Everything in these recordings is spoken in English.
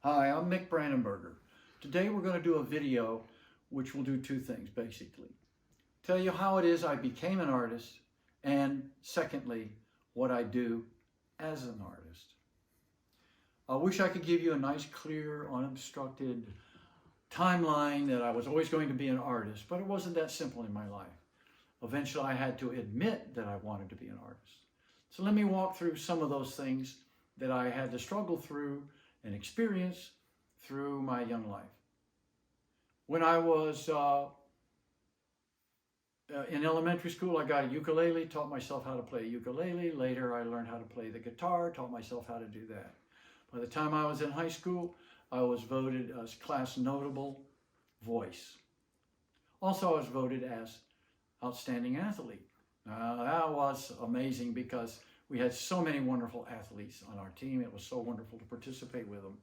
Hi, I'm Mick Brandenberger. Today we're going to do a video which will do two things basically. Tell you how it is I became an artist, and secondly, what I do as an artist. I wish I could give you a nice, clear, unobstructed timeline that I was always going to be an artist, but it wasn't that simple in my life. Eventually I had to admit that I wanted to be an artist. So let me walk through some of those things that I had to struggle through and experience through my young life. When I was in elementary school, I got a ukulele, taught myself how to play ukulele. Later, I learned how to play the guitar, taught myself how to do that. By the time I was in high school, I was voted as class notable voice. Also, I was voted as outstanding athlete. That was amazing because we had so many wonderful athletes on our team. It was so wonderful to participate with them.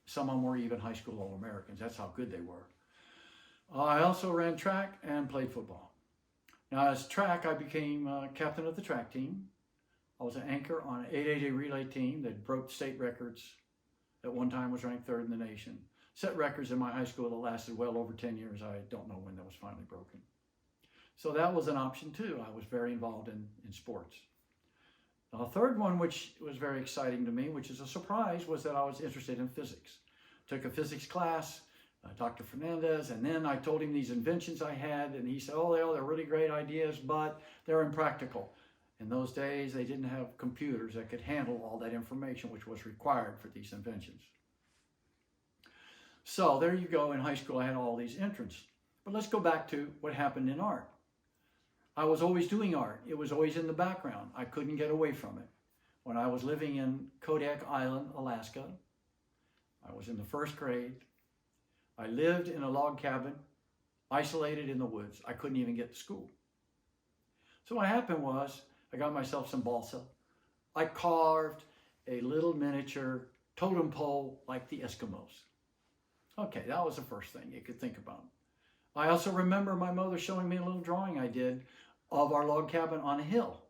Some of them were even high school All-Americans. That's how good they were. I also ran track and played football. Now, as track, I became captain of the track team. I was an anchor on an 880 relay team that broke state records. At one time was ranked third in the nation. Set records in my high school that lasted well over 10 years. I don't know when that was finally broken. So that was an option too. I was very involved in sports. A third one, which was very exciting to me, which is a surprise, was that I was interested in physics. Took a physics class, Dr. Fernandez, and then I told him these inventions I had, and he said, oh, they're really great ideas, but they're impractical. In those days, they didn't have computers that could handle all that information, which was required for these inventions. So there you go. In high school, I had all these interests. But let's go back to what happened in art. I was always doing art. It was always in the background. I couldn't get away from it. When I was living in Kodiak Island, Alaska, I was in the first grade. I lived in a log cabin, isolated in the woods. I couldn't even get to school. So what happened was, I got myself some balsa. I carved a little miniature totem pole like the Eskimos. Okay, that was the first thing you could think about. I also remember my mother showing me a little drawing I did of our log cabin on a hill,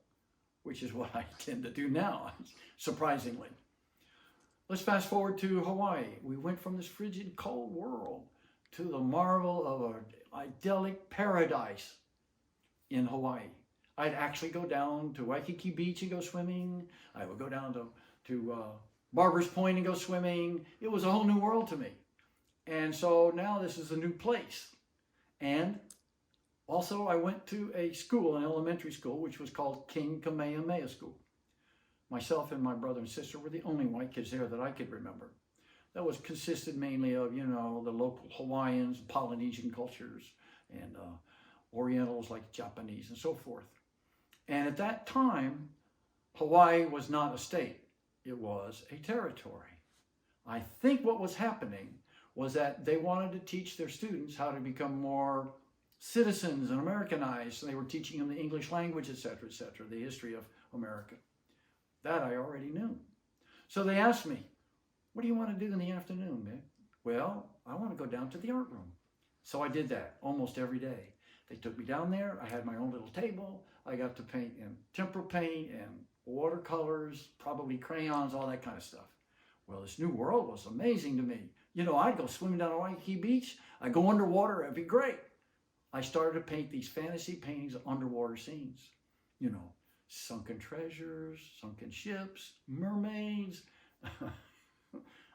which is what I tend to do now, surprisingly. Let's fast forward to Hawaii. We went from this frigid, cold world to the marvel of an idyllic paradise in Hawaii. I'd actually go down to Waikiki Beach and go swimming. I would go down to Barber's Point and go swimming. It was a whole new world to me. And so now this is a new place. And also I went to a school, an elementary school, which was called King Kamehameha School. Myself and my brother and sister were the only white kids there that I could remember. That was consisted mainly of, the local Hawaiians, Polynesian cultures, and Orientals like Japanese and so forth. And at that time, Hawaii was not a state. It was a territory. I think what was happening was that they wanted to teach their students how to become more citizens and Americanized. So they were teaching them the English language, etc., the history of America. That I already knew. So they asked me, what do you want to do in the afternoon, Mick? Well, I want to go down to the art room. So I did that almost every day. They took me down there. I had my own little table. I got to paint in tempera paint and watercolors, probably crayons, all that kind of stuff. Well, this new world was amazing to me. I'd go swimming down on Waikiki Beach. I'd go underwater. It'd be great. I started to paint these fantasy paintings of underwater scenes. Sunken treasures, sunken ships, mermaids,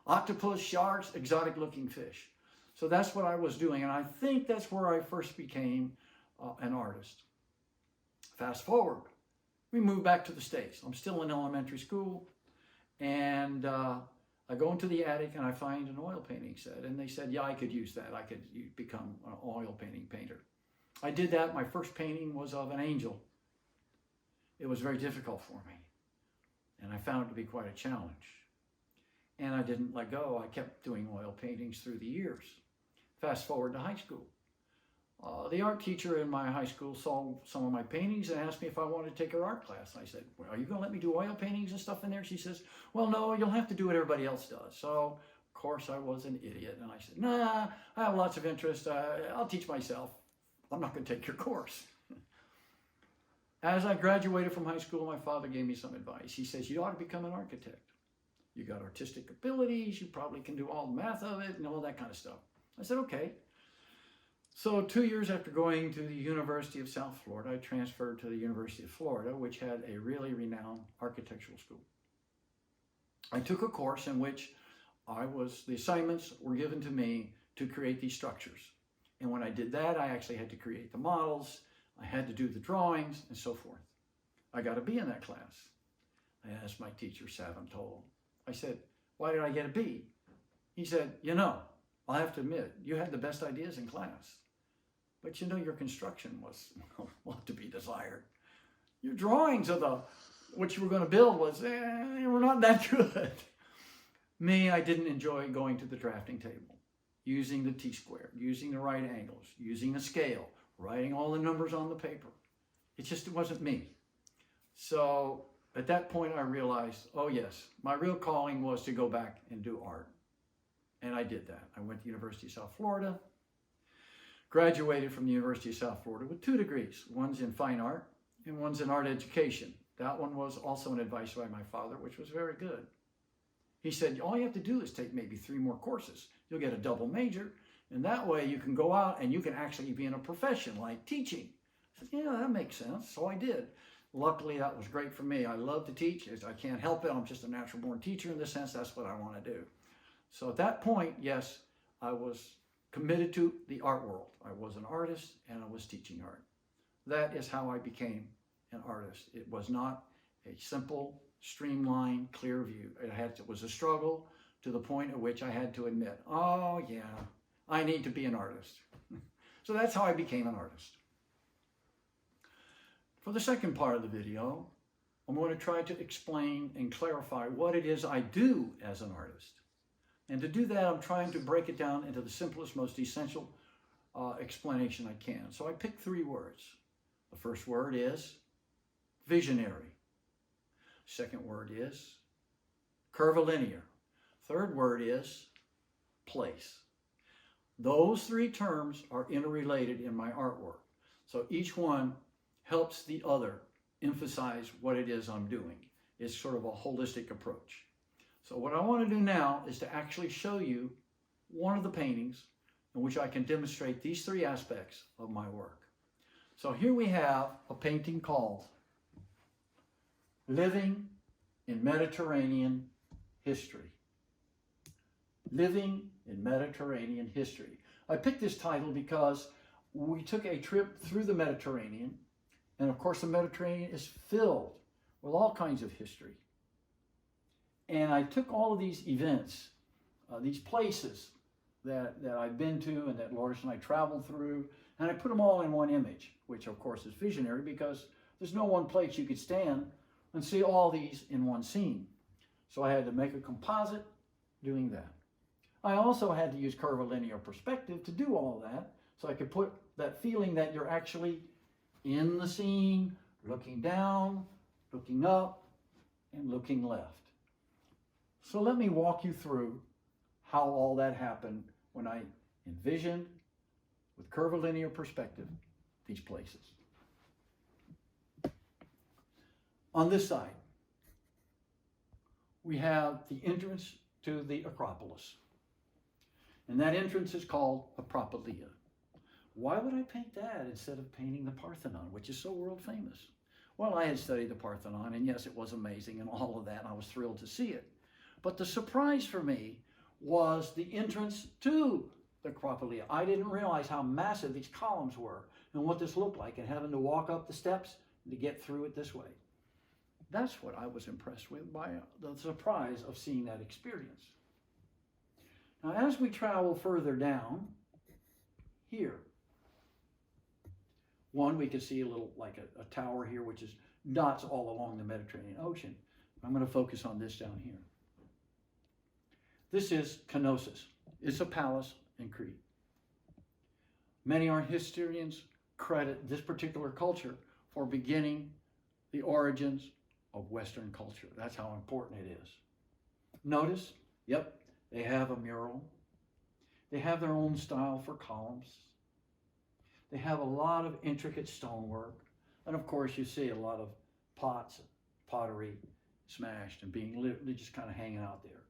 octopus, sharks, exotic looking fish. So that's what I was doing. And I think that's where I first became an artist. Fast forward, we moved back to the States. I'm still in elementary school. And I go into the attic and I find an oil painting set. And they said, yeah, I could use that. I could become an oil painting painter. I did that. My first painting was of an angel. It was very difficult for me. And I found it to be quite a challenge. And I didn't let go. I kept doing oil paintings through the years. Fast forward to high school. The art teacher in my high school saw some of my paintings and asked me if I wanted to take her art class. I said, well, are you going to let me do oil paintings and stuff in there? She says, well, no, you'll have to do what everybody else does. So, of course, I was an idiot. And I said, nah, I have lots of interest. I'll teach myself. I'm not going to take your course. As I graduated from high school, my father gave me some advice. He says, you ought to become an architect. You got artistic abilities. You probably can do all the math of it and all that kind of stuff. I said, okay. So 2 years after going to the University of South Florida, I transferred to the University of Florida, which had a really renowned architectural school. I took a course in which the assignments were given to me to create these structures. And when I did that, I actually had to create the models, I had to do the drawings, and so forth. I got a B in that class. I asked my teacher, Savin Toll. I said, why did I get a B? He said, I have to admit, you had the best ideas in class. But your construction was a lot to be desired. Your drawings of what you were going to build were not that good. Me, I didn't enjoy going to the drafting table, using the T-square, using the right angles, using the scale, writing all the numbers on the paper. It wasn't me. So at that point I realized, oh yes, my real calling was to go back and do art. And I did that. I went to the University of South Florida, graduated from the University of South Florida with 2 degrees. One's in fine art and one's in art education. That one was also an advice by my father, which was very good. He said, all you have to do is take maybe 3 more courses. You'll get a double major, and that way you can go out and you can actually be in a profession like teaching. I said, yeah, that makes sense. So I did. Luckily, that was great for me. I love to teach. I can't help it. I'm just a natural born teacher in this sense. That's what I want to do. So at that point, yes, I was committed to the art world. I was an artist and I was teaching art. That is how I became an artist. It was not a simple, streamlined, clear view. It was a struggle to the point at which I had to admit, oh yeah, I need to be an artist. So that's how I became an artist. For the second part of the video, I'm going to try to explain and clarify what it is I do as an artist. And to do that, I'm trying to break it down into the simplest, most essential explanation I can. So I picked 3 words. The first word is visionary. Second word is curvilinear. Third word is place. Those 3 terms are interrelated in my artwork. So each one helps the other emphasize what it is I'm doing. It's sort of a holistic approach. So what I want to do now is to actually show you one of the paintings in which I can demonstrate these 3 aspects of my work. So here we have a painting called Living in Mediterranean History. Living in Mediterranean History. I picked this title because we took a trip through the Mediterranean, and of course the Mediterranean is filled with all kinds of history. And I took all of these events, these places that I've been to and that Lourdes and I traveled through, and I put them all in one image, which of course is visionary because there's no one place you could stand and see all these in one scene. So I had to make a composite doing that. I also had to use curvilinear perspective to do all that, so I could put that feeling that you're actually in the scene, looking down, looking up, and looking left. So let me walk you through how all that happened when I envisioned, with curvilinear perspective, these places. On this side, we have the entrance to the Acropolis. And that entrance is called a Propylaea. Why would I paint that instead of painting the Parthenon, which is so world famous? Well, I had studied the Parthenon, and yes, it was amazing and all of that, and I was thrilled to see it. But the surprise for me was the entrance to the Propylaea. I didn't realize how massive these columns were and what this looked like, and having to walk up the steps to get through it this way. That's what I was impressed with, by the surprise of seeing that experience. Now, as we travel further down here, we can see a little, like a tower here, which is dots all along the Mediterranean Ocean. I'm going to focus on this down here. This is Knossos. It's a palace in Crete. Many art historians credit this particular culture for beginning the origins of Western culture. That's how important it is. Notice, yep, they have a mural. They have their own style for columns. They have a lot of intricate stonework. And of course, you see a lot of pots, pottery, smashed and being literally just kind of hanging out there.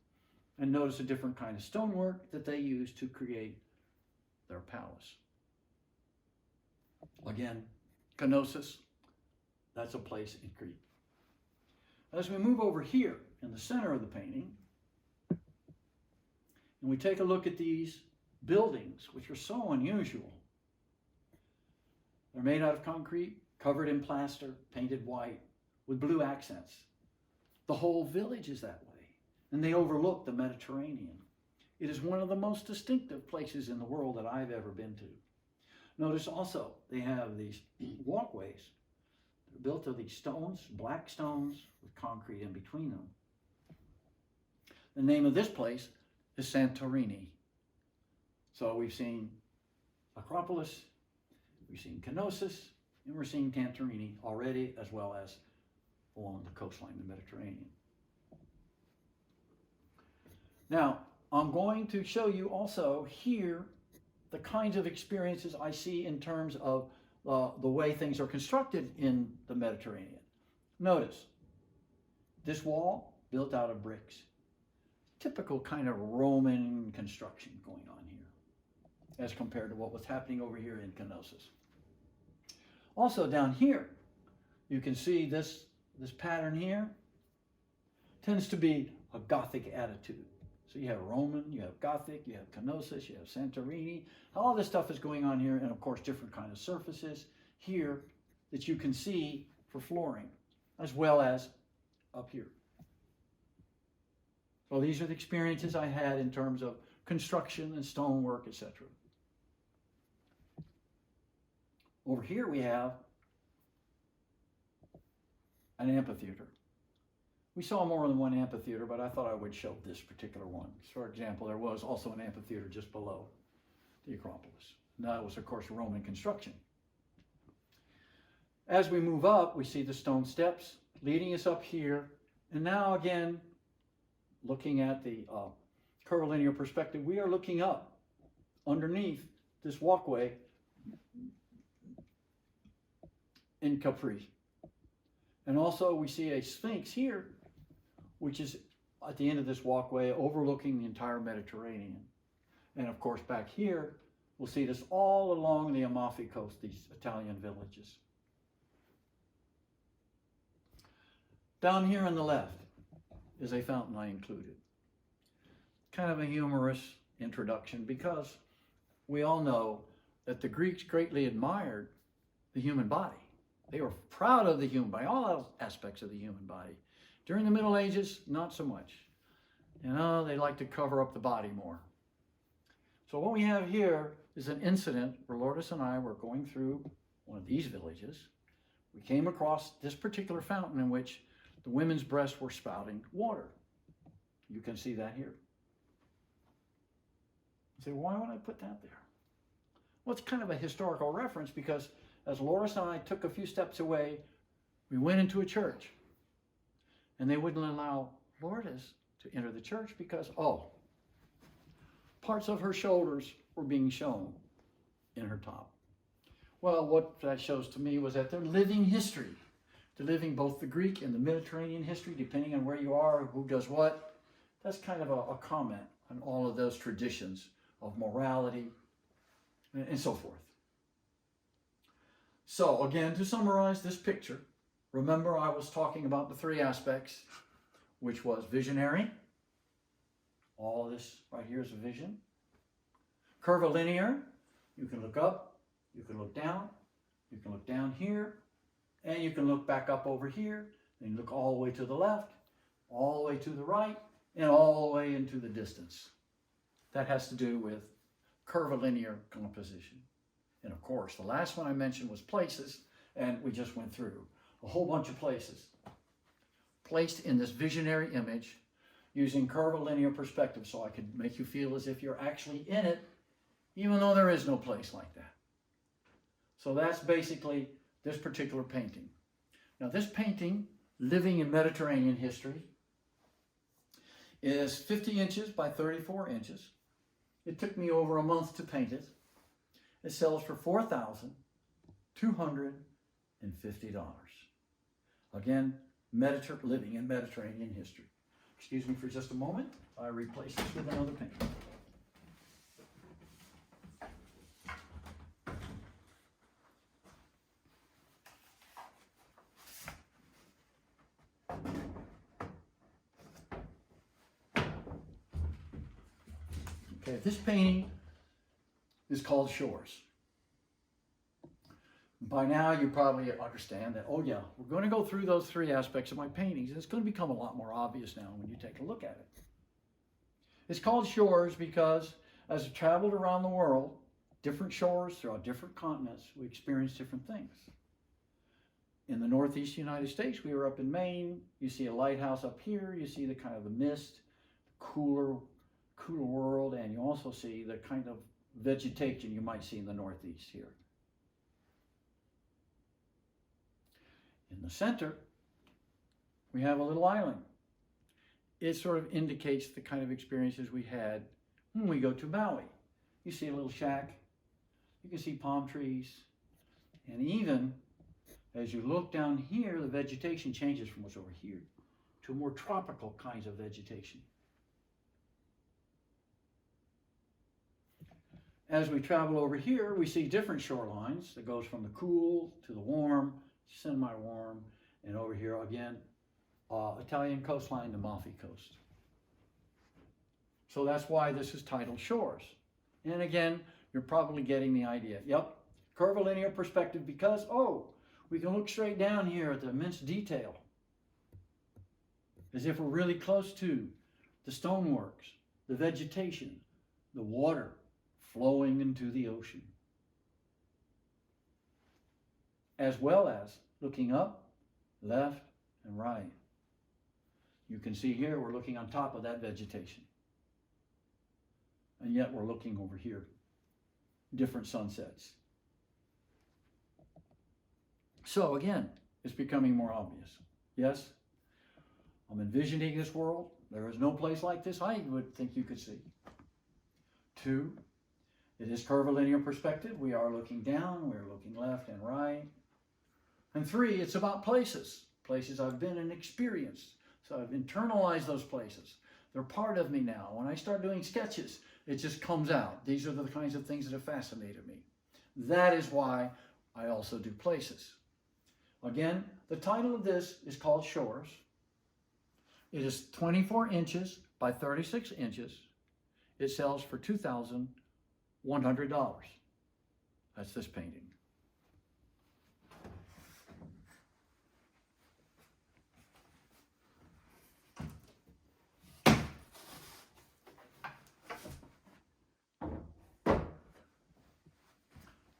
And notice a different kind of stonework that they used to create their palace. Again, Knossos, that's a place in Crete. As we move over here in the center of the painting, and we take a look at these buildings, which are so unusual. They're made out of concrete, covered in plaster, painted white, with blue accents. The whole village is that way, and they overlook the Mediterranean. It is one of the most distinctive places in the world that I've ever been to. Notice also, they have these walkways. They're built of these stones, black stones, with concrete in between them. The name of this place is Santorini. So we've seen Acropolis, we've seen Knossos, and we're seeing Santorini already, as well as along the coastline of the Mediterranean. Now, I'm going to show you also here the kinds of experiences I see in terms of the way things are constructed in the Mediterranean. Notice, this wall built out of bricks. Typical kind of Roman construction going on here, as compared to what was happening over here in Knossos. Also down here, you can see this pattern here tends to be a Gothic attitude. So you have Roman, you have Gothic, you have Knossos, you have Santorini. All this stuff is going on here, and of course different kind of surfaces here that you can see for flooring, as well as up here. So these are the experiences I had in terms of construction and stonework, etc. Over here we have an amphitheater. We saw more than one amphitheater, but I thought I would show this particular one. For example, there was also an amphitheater just below the Acropolis. And that was, of course, Roman construction. As we move up, we see the stone steps leading us up here. And now again, looking at the curvilinear perspective, we are looking up underneath this walkway in Capri. And also we see a sphinx here, which is at the end of this walkway overlooking the entire Mediterranean. And of course back here, we'll see this all along the Amalfi Coast, these Italian villages. Down here on the left is a fountain I included. Kind of a humorous introduction, because we all know that the Greeks greatly admired the human body. They were proud of the human body, all aspects of the human body. During the Middle Ages, not so much. You know, they like to cover up the body more. So what we have here is an incident where Lourdes and I were going through one of these villages. We came across this particular fountain in which the women's breasts were spouting water. You can see that here. You say, why would I put that there? Well, it's kind of a historical reference, because as Lourdes and I took a few steps away, we went into a church. And they wouldn't allow Lourdes to enter the church because, parts of her shoulders were being shown in her top. Well, what that shows to me was that they're living history. They're living both the Greek and the Mediterranean history, depending on where you are, who does what. That's kind of a comment on all of those traditions of morality and so forth. So again, to summarize this picture, remember I was talking about the three aspects, which was visionary. All of this right here is a vision. Curvilinear, you can look up, you can look down, you can look down here, and you can look back up over here, and look all the way to the left, all the way to the right, and all the way into the distance. That has to do with curvilinear composition. And of course, the last one I mentioned was places, and we just went through a whole bunch of places placed in this visionary image using curvilinear perspective, so I could make you feel as if you're actually in it, even though there is no place like that. So that's basically this particular painting. Now this painting, living in Mediterranean history, is 50 inches by 34 inches. It took me over a month to paint it. It sells for $4,250. Again, living in Mediterranean history. Excuse me for just a moment. I replace this with another painting. Okay, this painting is called Shores. By now you probably understand that, oh yeah, we're going to go through those three aspects of my paintings, and it's going to become a lot more obvious now when you take a look at it. It's called Shores because as I traveled around the world, different shores throughout different continents, we experienced different things. In the Northeast United States, we were up in Maine. You see a lighthouse up here. You see the kind of the mist, the cooler world, and you also see the kind of vegetation you might see in the Northeast here. In the center, we have a little island. It sort of indicates the kind of experiences we had when we go to Maui. You see a little shack, you can see palm trees, and even as you look down here, the vegetation changes from what's over here to more tropical kinds of vegetation. As we travel over here, we see different shorelines that goes from the cool to the warm, semi-warm, and over here again, Italian coastline, the Amalfi Coast. So that's why this is titled Shores. And again, you're probably getting the idea. Yep, curvilinear perspective because, oh, we can look straight down here at the immense detail, as if we're really close to the stoneworks, the vegetation, the water flowing into the ocean, as well as looking up, left, and right. You can see here we're looking on top of that vegetation. And yet we're looking over here. Different sunsets. So again, it's becoming more obvious. Yes, I'm envisioning this world. There is no place like this I would think you could see. 2, it is curvilinear perspective. We are looking down, we're looking left and right. And 3, it's about places. Places I've been and experienced. So I've internalized those places. They're part of me now. When I start doing sketches, it just comes out. These are the kinds of things that have fascinated me. That is why I also do places. Again, the title of this is called Shores. It is 24 inches by 36 inches. It sells for $2,100. That's this painting.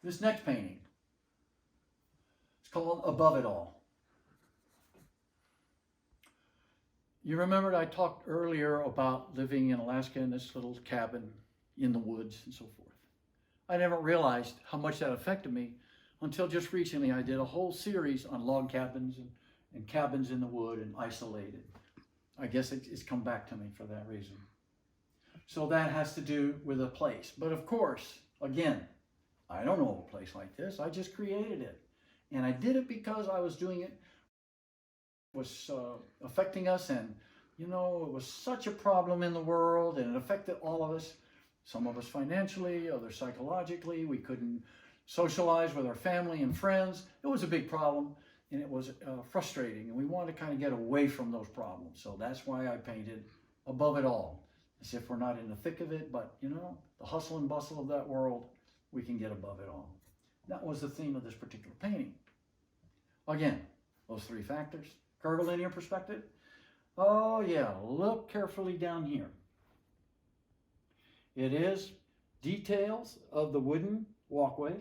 This next painting, it's called Above It All. You remembered I talked earlier about living in Alaska in this little cabin in the woods and so forth. I never realized how much that affected me until just recently. I did a whole series on log cabins and cabins in the wood and isolated. I guess it's come back to me for that reason. So that has to do with a place. But of course, again, I don't know a place like this. I just created it. And I did it because I was doing it. It was affecting us, and you know, it was such a problem in the world, and it affected all of us. Some of us financially, others psychologically. We couldn't socialize with our family and friends. It was a big problem, and it was frustrating, and we wanted to kind of get away from those problems. So that's why I painted Above It All, as if we're not in the thick of it, but you know, the hustle and bustle of that world, we can get above it all. That was the theme of this particular painting. Again, those 3 factors. Curvilinear perspective. Oh yeah, look carefully down here. It is details of the wooden walkway,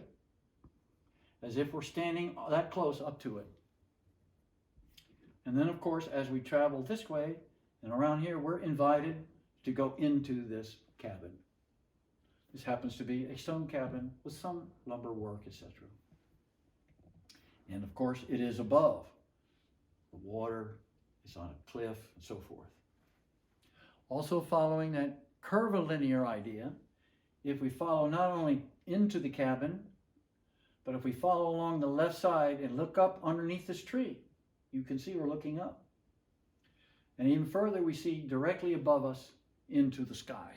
as if we're standing that close up to it. And then of course, as we travel this way and around here, we're invited to go into this cabin. This happens to be a stone cabin with some lumber work, etc. And of course, it is above the water, it's on a cliff, and so forth. Also following that curvilinear idea, if we follow not only into the cabin, but if we follow along the left side and look up underneath this tree, you can see we're looking up. And even further, we see directly above us into the sky.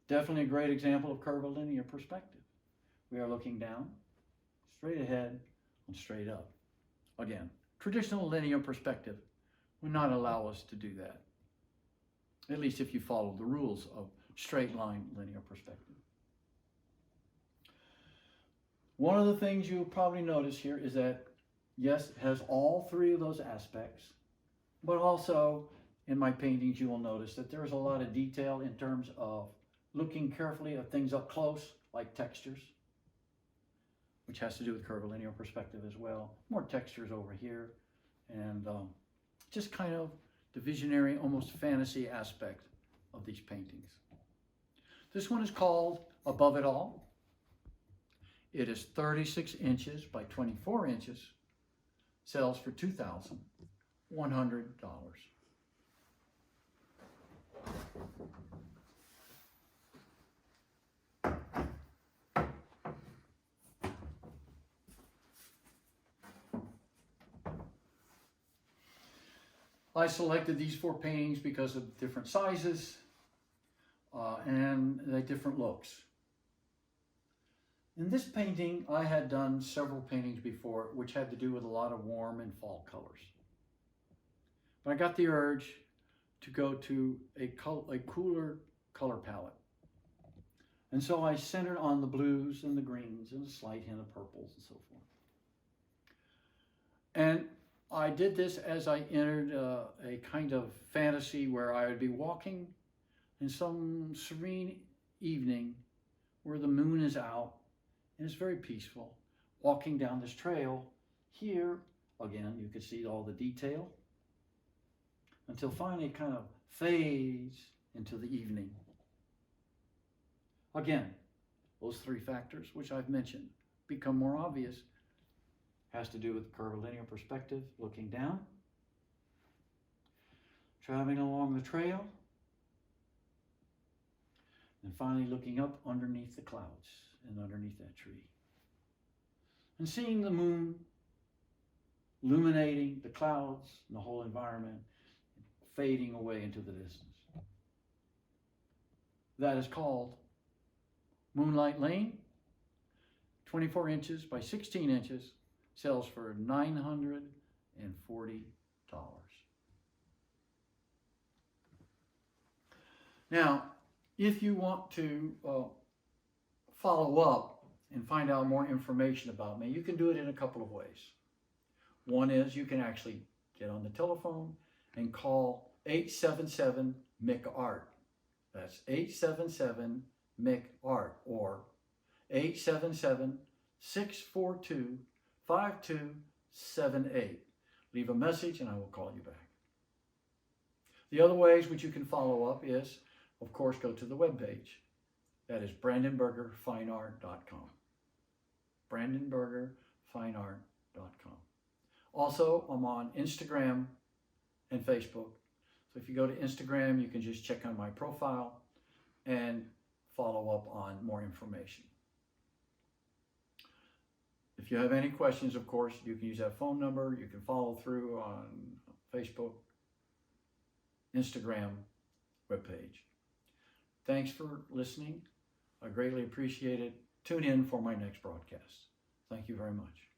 Definitely a great example of curvilinear perspective. We are looking down, straight ahead, and straight up. Again, traditional linear perspective would not allow us to do that. At least if you follow the rules of straight line linear perspective. One of the things you'll probably notice here is that, yes, it has all three of those aspects, but also in my paintings you will notice that there's a lot of detail in terms of looking carefully at things up close, like textures, which has to do with curvilinear perspective as well. More textures over here, and just kind of the visionary, almost fantasy aspect of these paintings. This one is called Above It All. It is 36 inches by 24 inches, sells for $2,100. I selected these 4 paintings because of different sizes and the different looks. In this painting, I had done several paintings before which had to do with a lot of warm and fall colors. But I got the urge to go to a cooler color palette. And so I centered on the blues and the greens and a slight hint of purples and so forth. And I did this as I entered a kind of fantasy where I would be walking in some serene evening where the moon is out and it's very peaceful, walking down this trail. Here, again, you can see all the detail until finally it kind of fades into the evening. Again, those 3 factors, which I've mentioned, become more obvious. Has to do with curvilinear perspective, looking down, traveling along the trail, and finally looking up underneath the clouds and underneath that tree. And seeing the moon illuminating the clouds and the whole environment, fading away into the distance. That is called Moonlight Lane, 24 inches by 16 inches. Sells for $940. Now, if you want to follow up and find out more information about me, you can do it in a couple of ways. One is you can actually get on the telephone and call 877-MIC-ART. That's 877-MIC-ART or 877-642-5278. Leave a message and I will call you back. The other ways which you can follow up is, of course, go to the webpage. That is brandenbergerfineart.com. brandenbergerfineart.com. Also, I'm on Instagram and Facebook. So if you go to Instagram, you can just check on my profile and follow up on more information. If you have any questions, of course, you can use that phone number. You can follow through on Facebook, Instagram, webpage. Thanks for listening. I greatly appreciate it. Tune in for my next broadcast. Thank you very much.